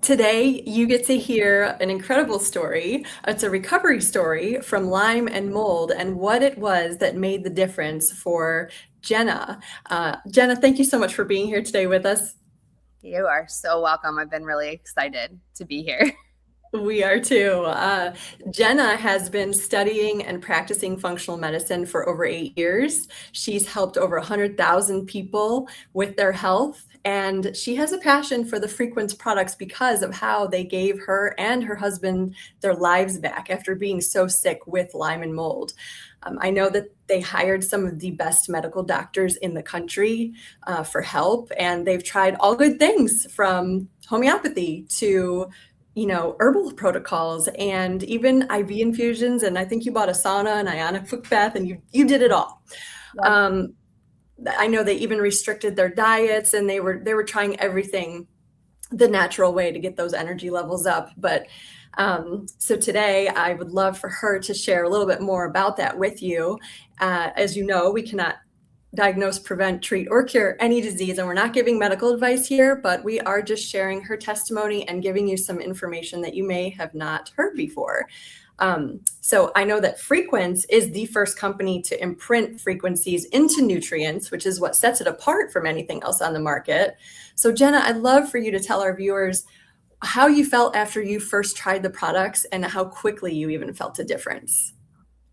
Today, you get to hear an incredible story. It's a recovery story from Lyme and mold and what it was that made the difference for Jena. Jena, thank you so much for being here today with us. You are so welcome. I've been really excited to be here. We are too. Jena has been studying and practicing functional medicine for over 8 years. She's helped over 100,000 people with their health, and she has a passion for the Frequence products because of how they gave her and her husband their lives back after being so sick with Lyme and mold. I know that they hired some of the best medical doctors in the country for help, and they've tried all good things from homeopathy to herbal protocols and even IV infusions. And I think you bought a sauna and ionic foot bath and you did it all. Yep. I know they even restricted their diets and they were trying everything the natural way to get those energy levels up. But so today I would love for her to share a little bit more about that with you. As you know, we cannot diagnose, prevent, treat, or cure any disease. And we're not giving medical advice here, but we are just sharing her testimony and giving you some information that you may have not heard before. So I know that Frequence is the first company to imprint frequencies into nutrients, which is what sets it apart from anything else on the market. So Jena, I'd love for you to tell our viewers how you felt after you first tried the products and how quickly you even felt a difference.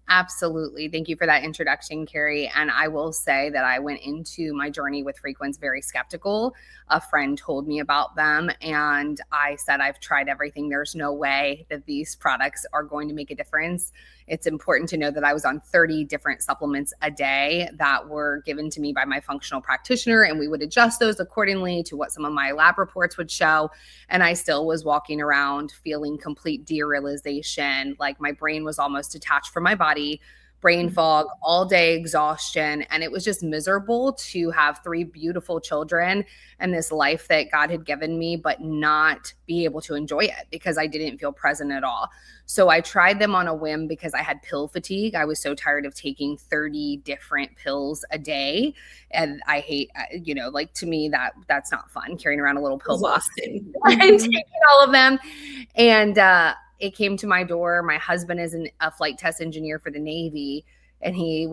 Absolutely. Thank you for that introduction, Carrie. And I will say that I went into my journey with Frequence very skeptical. A friend told me about them and I said, I've tried everything. There's no way that these products are going to make a difference. It's important to know that I was on 30 different supplements a day that were given to me by my functional practitioner, and we would adjust those accordingly to what some of my lab reports would show. And I still was walking around feeling complete derealization, like my brain was almost detached from my body, brain fog, all day exhaustion. And it was just miserable to have 3 beautiful children and this life that God had given me, but not be able to enjoy it because I didn't feel present at all. So I tried them on a whim because I had pill fatigue. I was so tired of taking 30 different pills a day. And I hate, like to me, that's not fun, carrying around a little pill box and taking all of them. And, it came to my door. My husband is a flight test engineer for the Navy, and he,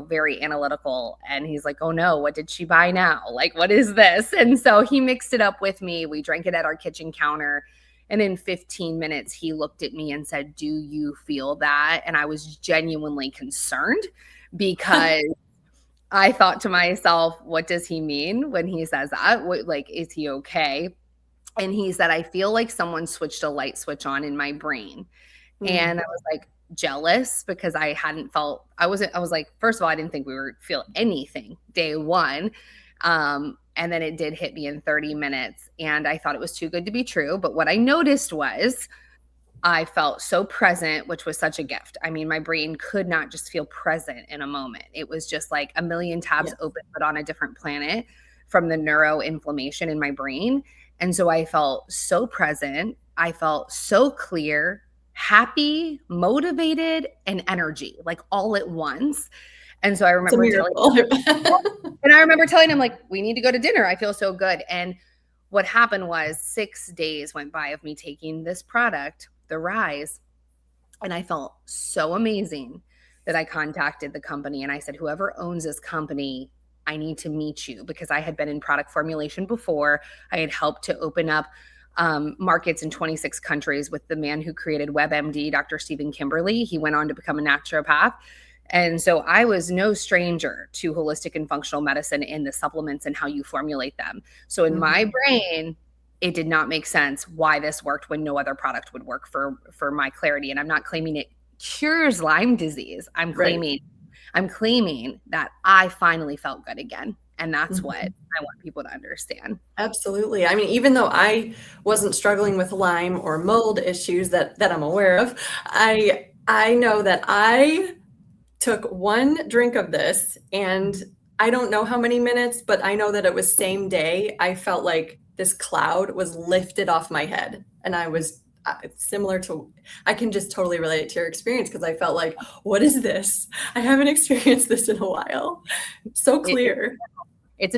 very analytical. And he's like, oh no, what did she buy now? Like, what is this? And so he mixed it up with me. We drank it at our kitchen counter. And in 15 minutes, he looked at me and said, do you feel that? And I was genuinely concerned because I thought to myself, what does he mean when he says that? Like, is he okay? And he said, I feel like someone switched a light switch on in my brain. And I was like jealous because I hadn't felt, I was like, first of all, I didn't think we would feel anything day one. And then it did hit me in 30 minutes and I thought it was too good to be true. But what I noticed was I felt so present, which was such a gift. I mean, my brain could not just feel present in a moment. It was just like a million tabs open, but on a different planet from the neuroinflammation in my brain. And so I felt so present. I felt so clear, happy, motivated, and energy, like all at once. And so I remember telling him, like, we need to go to dinner. I feel so good. And what happened was 6 days went by of me taking this product, the Rise, and I felt so amazing that I contacted the company and I said, whoever owns this company, I need to meet you, because I had been in product formulation before. I had helped to open up markets in 26 countries with the man who created WebMD, Dr. Stephen Kimberly. He went on to become a naturopath. And so I was no stranger to holistic and functional medicine and the supplements and how you formulate them. So in my brain, it did not make sense why this worked when no other product would work for my clarity. And I'm not claiming it cures Lyme disease. I'm claiming that I finally felt good again. And that's what I want people to understand. Absolutely. I mean, even though I wasn't struggling with Lyme or mold issues that I'm aware of, I know that I took one drink of this and I don't know how many minutes, but I know that it was same day. I felt like this cloud was lifted off my head and I was similar to, I can just totally relate it to your experience because I felt like, what is this? I haven't experienced this in a while. So clear. It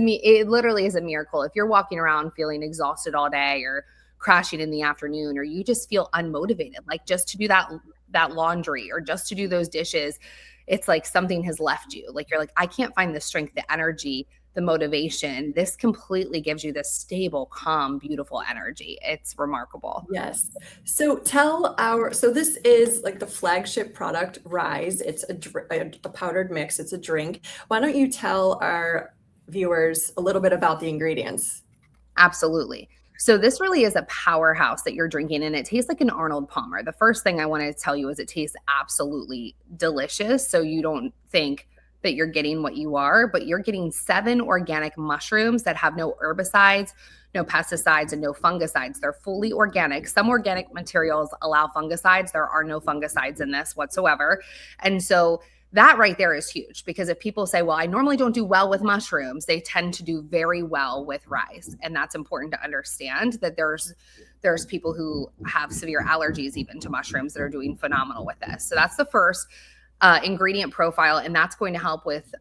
literally is a miracle. If you're walking around feeling exhausted all day or crashing in the afternoon, or you just feel unmotivated, like just to do that laundry or just to do those dishes. It's like something has left you. Like you're like, I can't find the strength, the energy, the motivation. This completely gives you this stable, calm, beautiful energy. It's remarkable. Yes. So this is like the flagship product, Rise. It's a powdered mix. It's a drink. Why don't you tell our viewers a little bit about the ingredients? Absolutely. So this really is a powerhouse that you're drinking, and it tastes like an Arnold Palmer. The first thing I want to tell you is it tastes absolutely delicious. So you don't think that you're getting what you are, but you're getting 7 organic mushrooms that have no herbicides, no pesticides, and no fungicides. They're fully organic. Some organic materials allow fungicides. There are no fungicides in this whatsoever. And so that right there is huge, because if people say, well, I normally don't do well with mushrooms, they tend to do very well with rice. And that's important to understand, that there's people who have severe allergies even to mushrooms that are doing phenomenal with this. So that's the first ingredient profile, and that's going to help with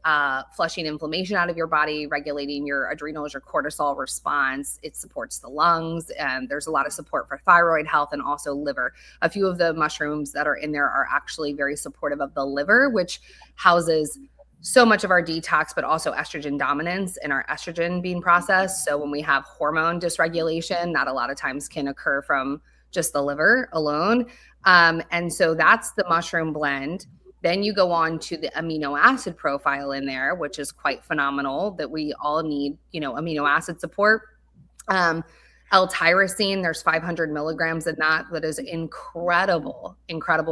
flushing inflammation out of your body, regulating your adrenals, your cortisol response. It supports the lungs, and there's a lot of support for thyroid health and also liver. A few of the mushrooms that are in there are actually very supportive of the liver, which houses so much of our detox, but also estrogen dominance and our estrogen being processed. So when we have hormone dysregulation, that a lot of times can occur from just the liver alone. And so that's the mushroom blend. Then you go on to the amino acid profile in there, which is quite phenomenal, that we all need, amino acid support. L-tyrosine, there's 500 milligrams in that is incredible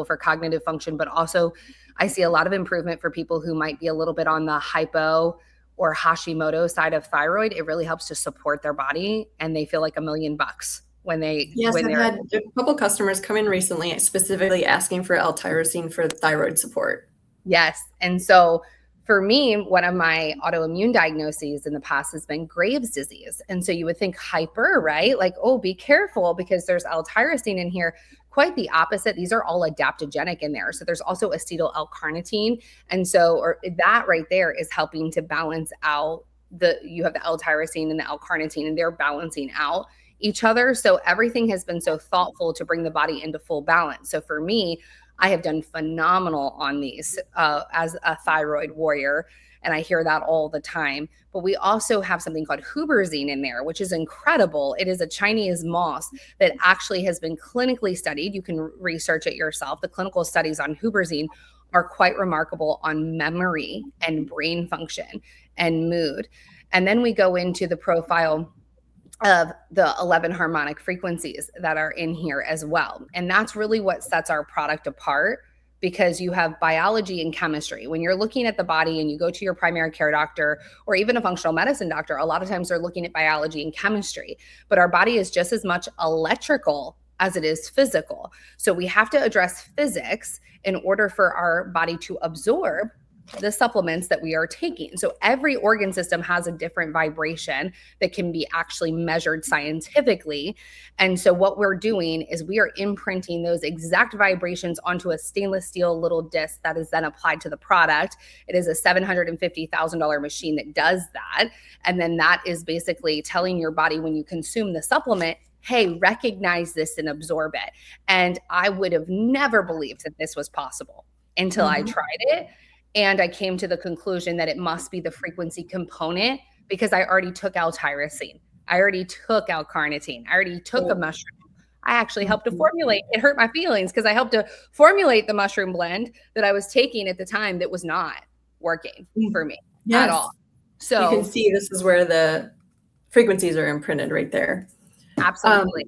for cognitive function. But also I see a lot of improvement for people who might be a little bit on the hypo or Hashimoto side of thyroid. It really helps to support their body, and they feel like $1,000,000 when they Yes, I've had a couple customers come in recently specifically asking for L-tyrosine for thyroid support. Yes. And so for me, one of my autoimmune diagnoses in the past has been Graves' disease. And so you would think hyper, right? Like, oh, be careful because there's L-tyrosine in here. Quite the opposite. These are all adaptogenic in there. So there's also acetyl L-carnitine. And so that right there is helping to balance out you have the L-tyrosine and the L-carnitine, and they're balancing out each other. So everything has been so thoughtful to bring the body into full balance. So for me, I have done phenomenal on these as a thyroid warrior, and I hear that all the time. But we also have something called huberzine in there, which is incredible. It is a Chinese moss that actually has been clinically studied. You can research it yourself. The clinical studies on huberzine are quite remarkable on memory and brain function and mood. And then we go into the profile of the 11 harmonic frequencies that are in here as well. And that's really what sets our product apart, because you have biology and chemistry. When you're looking at the body and you go to your primary care doctor or even a functional medicine doctor, a lot of times they're looking at biology and chemistry, but our body is just as much electrical as it is physical. So we have to address physics in order for our body to absorb the supplements that we are taking. So every organ system has a different vibration that can be actually measured scientifically. And so what we're doing is we are imprinting those exact vibrations onto a stainless steel little disc that is then applied to the product. It is a $750,000 machine that does that. And then that is basically telling your body when you consume the supplement, hey, recognize this and absorb it. And I would have never believed that this was possible until I tried it. And I came to the conclusion that it must be the frequency component, because I already took L-tyrosine. I already took L-carnitine. I already took a mushroom. I actually helped to formulate. It hurt my feelings because I helped to formulate the mushroom blend that I was taking at the time that was not working for me at all. So you can see this is where the frequencies are imprinted right there. Absolutely.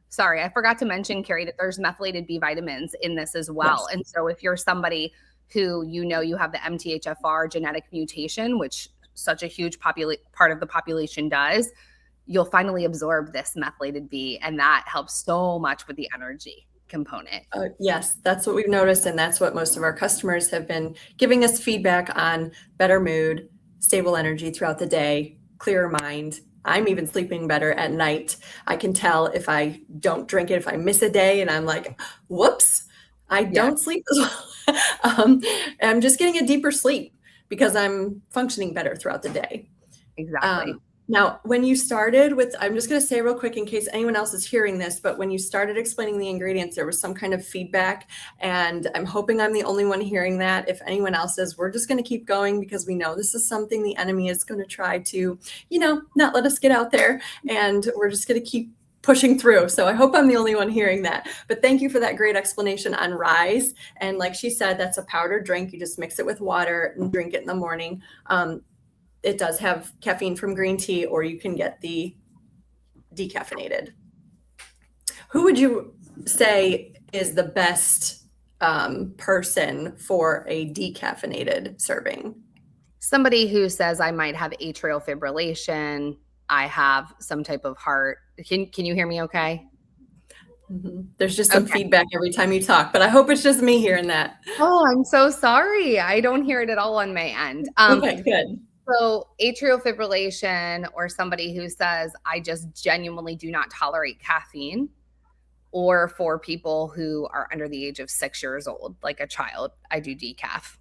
Sorry, I forgot to mention, Carrie, that there's methylated B vitamins in this as well. Yes. And so if you're somebody who you have the MTHFR genetic mutation, which such a huge part of the population does, you'll finally absorb this methylated B, and that helps so much with the energy component. Yes, that's what we've noticed, and that's what most of our customers have been giving us feedback on: better mood, stable energy throughout the day, clearer mind. I'm even sleeping better at night. I can tell if I don't drink it, if I miss a day and I'm like, whoops, I don't sleep as well. I'm just getting a deeper sleep because I'm functioning better throughout the day. Exactly. Now, when you started with, I'm just going to say real quick in case anyone else is hearing this, but when you started explaining the ingredients, there was some kind of feedback, and I'm hoping I'm the only one hearing that. If anyone else is, we're just going to keep going because we know this is something the enemy is going to try to, not let us get out there, and we're just going to keep pushing through. So I hope I'm the only one hearing that. But thank you for that great explanation on Rise. And like she said, that's a powdered drink. You just mix it with water and drink it in the morning. It does have caffeine from green tea, or you can get the decaffeinated. Who would you say is the best person for a decaffeinated serving? Somebody who says I might have atrial fibrillation, I have some type of heart. Can you hear me okay? There's just some feedback every time you talk, but I hope it's just me hearing that. Oh, I'm so sorry. I don't hear it at all on my end. Okay, good. So atrial fibrillation, or somebody who says, I just genuinely do not tolerate caffeine, or for people who are under the age of 6 years old, like a child, I do decaf.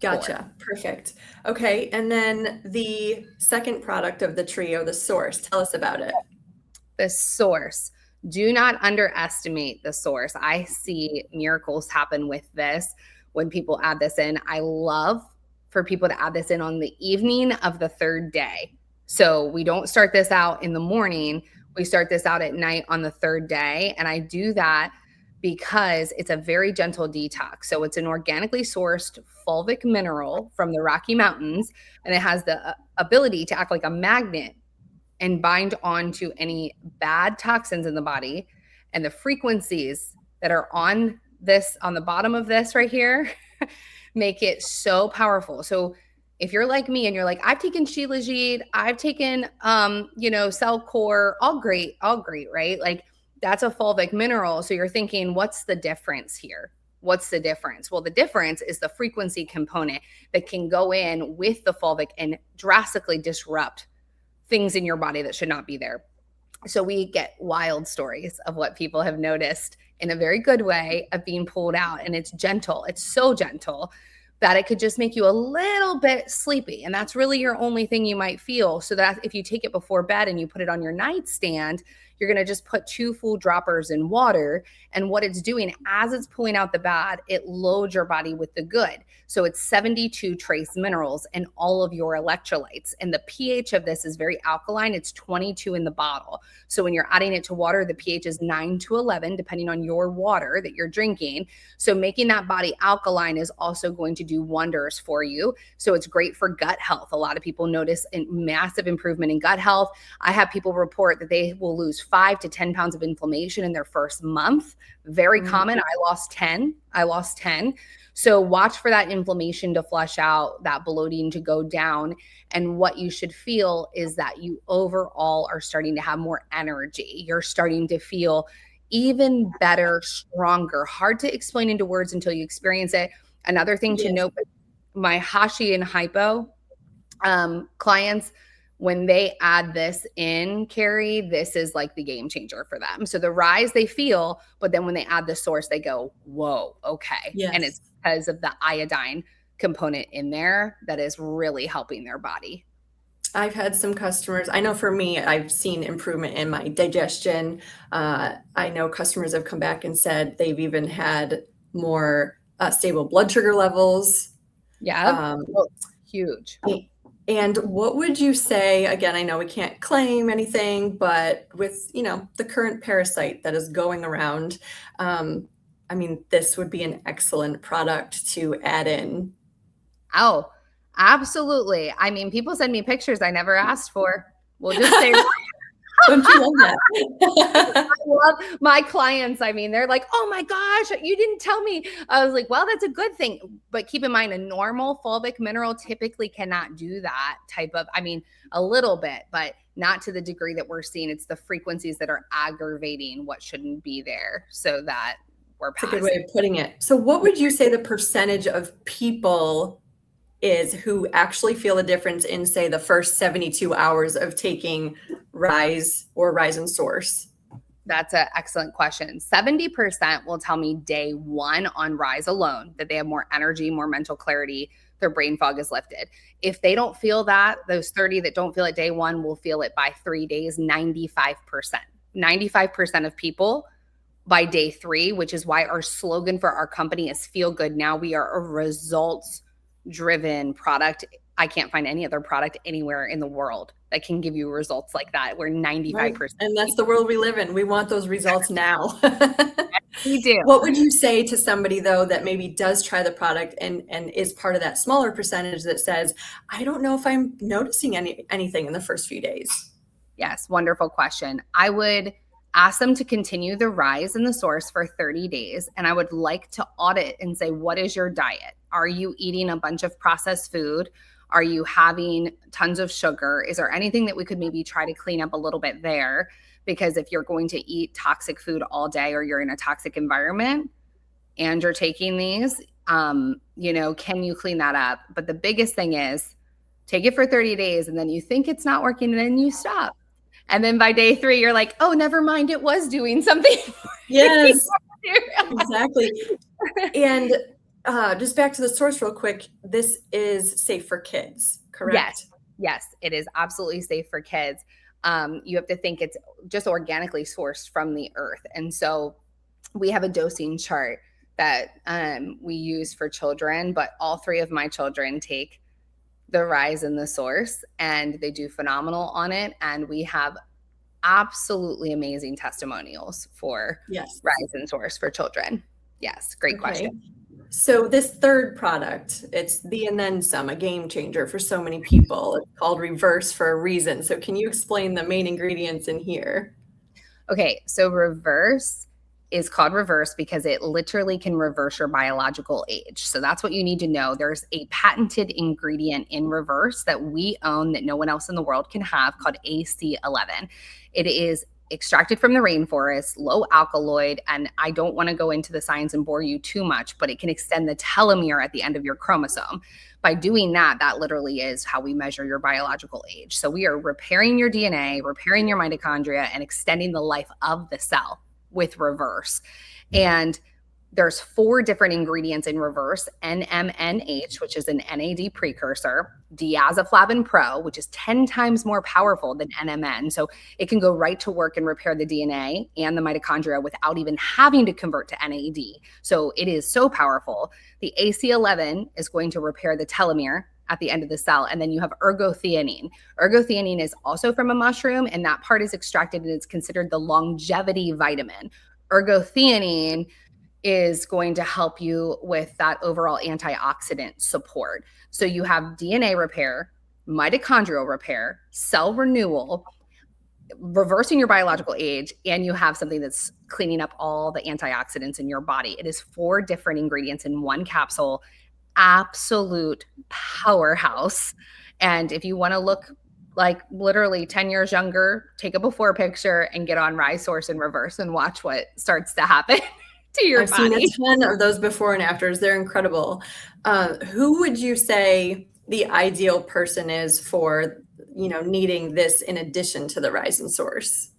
Gotcha. Perfect. Okay. And then the second product of the trio, the Source. Tell us about it. The Source. Do not underestimate the Source. I see miracles happen with this when people add this in. I love for people to add this in on the evening of the third day. So we don't start this out in the morning. We start this out at night on the third day. And I do that because it's a very gentle detox. So it's an organically sourced fulvic mineral from the Rocky Mountains, and it has the ability to act like a magnet and bind onto any bad toxins in the body. And the frequencies that are on the bottom of this right here, make it so powerful. So if you're like me and you're like, I've taken Shilajit, I've taken, Cellcore, all great, right? Like that's a fulvic mineral. So you're thinking, what's the difference here? What's the difference? Well, the difference is the frequency component that can go in with the fulvic and drastically disrupt things in your body that should not be there. So we get wild stories of what people have noticed in a very good way of being pulled out. And it's gentle. It's so gentle that it could just make you a little bit sleepy. And that's really your only thing you might feel. So that if you take it before bed and you put it on your nightstand, you're going to just put 2 full droppers in water. And what it's doing as it's pulling out the bad, it loads your body with the good. So it's 72 trace minerals and all of your electrolytes. And the pH of this is very alkaline. It's 22 in the bottle. So when you're adding it to water, the pH is 9 to 11, depending on your water that you're drinking. So making that body alkaline is also going to do wonders for you. So it's great for gut health. A lot of people notice a massive improvement in gut health. I have people report that they will lose 5 to 10 pounds of inflammation in their first month. Very common. I lost 10. So watch for that inflammation to flush out, that bloating to go down. And what you should feel is that you overall are starting to have more energy. You're starting to feel even better, stronger. Hard to explain into words until you experience it. Another thing to note, my Hashi and hypo clients, when they add this in, Carrie, this is like the game changer for them. So the rise they feel, but then when they add the Source, they go, whoa, okay. Yes. And it's because of the iodine component in there that is really helping their body. I've had some customers, I know for me, I've seen improvement in my digestion. I know customers have come back and said they've even had more stable blood sugar levels. Yeah, huge. And what would you say, again, I know we can't claim anything, but with, the current parasite that is going around, this would be an excellent product to add in. Oh, absolutely. People send me pictures I never asked for. We'll just say Don't you love that? I love my clients. They're like, oh my gosh, you didn't tell me. I was like, well, that's a good thing. But keep in mind, a normal fulvic mineral typically cannot do that type of, a little bit, but not to the degree that we're seeing. It's the frequencies that are aggravating what shouldn't be there, so that we're passing. That's a good way of putting it. So what would you say the percentage of people is who actually feel a difference in, say, the first 72 hours of taking Rise or Rise and Source? That's an excellent question. 70% will tell me day 1 on Rise alone that they have more energy, more mental clarity. their brain fog is lifted. If they don't feel that, those 30 that don't feel it day one will feel it by 3 days, 95%. 95% of people by day 3, which is why our slogan for our company is Feel Good Now. We are a results driven product. I can't find any other product anywhere in the world that can give you results like that. We're 95%. Right. And that's the world we live in. We want those results now. We do. What would you say to somebody though that maybe does try the product and is part of that smaller percentage that says, I don't know if I'm noticing anything in the first few days? Yes, wonderful question. I would ask them to continue the rise in the source for 30 days. And I would like to audit and say, what is your diet? Are you eating a bunch of processed food? Are you having tons of sugar? Is there anything that we could maybe try to clean up a little bit there? Because if you're going to eat toxic food all day or you're in a toxic environment and you're taking these, can you clean that up? But the biggest thing is take it for 30 days and then you think it's not working and then you stop. And then by day 3, you're like, oh, never mind. It was doing something. Yes, exactly. And just back to the source real quick. This is safe for kids, correct? Yes, it is absolutely safe for kids. You have to think it's just organically sourced from the earth. And so we have a dosing chart that we use for children, but all 3 of my children take the rise in the source and they do phenomenal on it. And we have absolutely amazing testimonials for rise in source for children. Yes. Great question. So this third product, it's the and then some, a game changer for so many people. It's called Reverse for a reason. So can you explain the main ingredients in here? Okay. So Reverse is called Reverse because it literally can reverse your biological age. So that's what you need to know. There's a patented ingredient in Reverse that we own that no one else in the world can have called AC11. It is extracted from the rainforest, low alkaloid, and I don't want to go into the science and bore you too much, but it can extend the telomere at the end of your chromosome. By doing that, that literally is how we measure your biological age. So we are repairing your DNA, repairing your mitochondria, and extending the life of the cell with Reverse. And there's 4 different ingredients in Reverse: NMNH, which is an NAD precursor, diazeplavin pro, which is 10 times more powerful than NMN. So it can go right to work and repair the DNA and the mitochondria without even having to convert to NAD. So it is so powerful. The AC11 is going to repair the telomere at the end of the cell. And then you have ergothioneine. Ergothioneine is also from a mushroom, and that part is extracted and it's considered the longevity vitamin. Ergothioneine is going to help you with that overall antioxidant support. So you have DNA repair, mitochondrial repair, cell renewal, reversing your biological age, and you have something that's cleaning up all the antioxidants in your body. It is 4 different ingredients in one capsule. Absolute powerhouse. And if you want to look like literally 10 years younger, take a before picture and get on Rise, Source, and Reverse and watch what starts to happen to your body. I've seen a ton of those before and afters. They're incredible. Who would you say the ideal person is for, needing this in addition to the Rise and Source?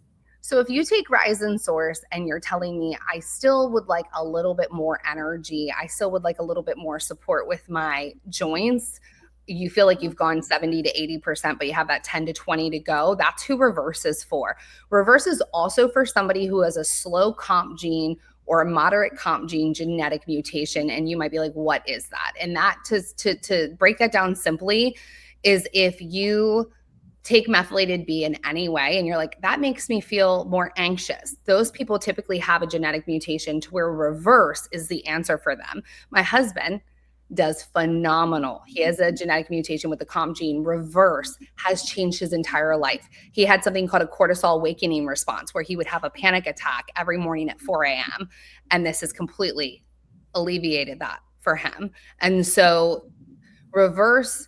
So if you take Rise and Source and you're telling me, I still would like a little bit more energy, I still would like a little bit more support with my joints, you feel like you've gone 70 to 80%, but you have that 10 to 20 to go, that's who Reverse is for. Reverse is also for somebody who has a slow comp gene or a moderate comp gene genetic mutation. And you might be like, what is that? And that, to break that down simply, is if you take methylated B in any way and you're like, that makes me feel more anxious, those people typically have a genetic mutation to where Reverse is the answer for them. My husband does phenomenal. He has a genetic mutation with the comp gene. Reverse has changed his entire life. He had something called a cortisol awakening response where he would have a panic attack every morning at 4 a.m. And this has completely alleviated that for him. And so Reverse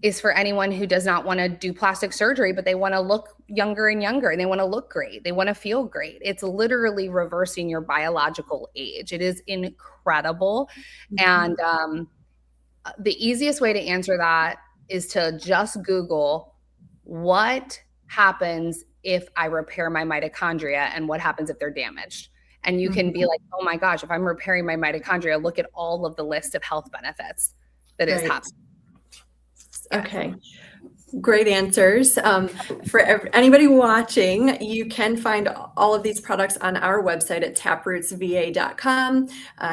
is for anyone who does not want to do plastic surgery, but they want to look younger and younger, and they want to look great. They want to feel great. It's literally reversing your biological age. It is incredible. Mm-hmm. And the easiest way to answer that is to just Google what happens if I repair my mitochondria and what happens if they're damaged. And you can be like, oh my gosh, if I'm repairing my mitochondria, look at all of the list of health benefits. that is Right. happening. Yes. Okay. Great answers. For anybody watching, you can find all of these products on our website at taprootsva.com.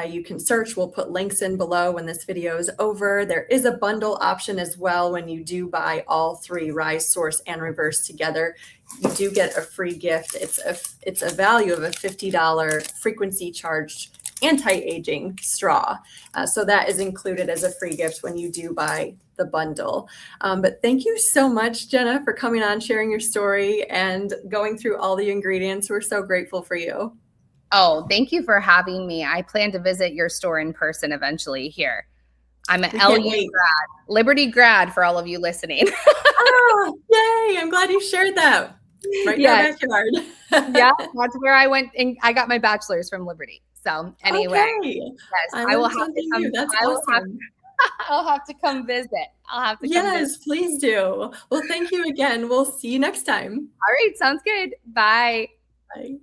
You can search. We'll put links in below when this video is over. There is a bundle option as well when you do buy all three, Rise, Source, and Reverse together. You do get a free gift. It's a value of a $50 frequency charged anti-aging straw. So that is included as a free gift when you do buy the bundle. But thank you so much, Jena, for coming on, sharing your story, and going through all the ingredients. We're so grateful for you. Oh, thank you for having me. I plan to visit your store in person eventually here. I'm an LU grad, Liberty grad for all of you listening. Oh, yay. I'm glad you shared that. Right in our backyard. Yeah, that's where I went and I got my bachelor's from Liberty. So anyway, okay. yes, I will learned have to something come. new. That's awesome. I'll have to come visit. I'll have to come visit. Yes, please do. Well, thank you again. We'll see you next time. All right, sounds good. Bye. Bye.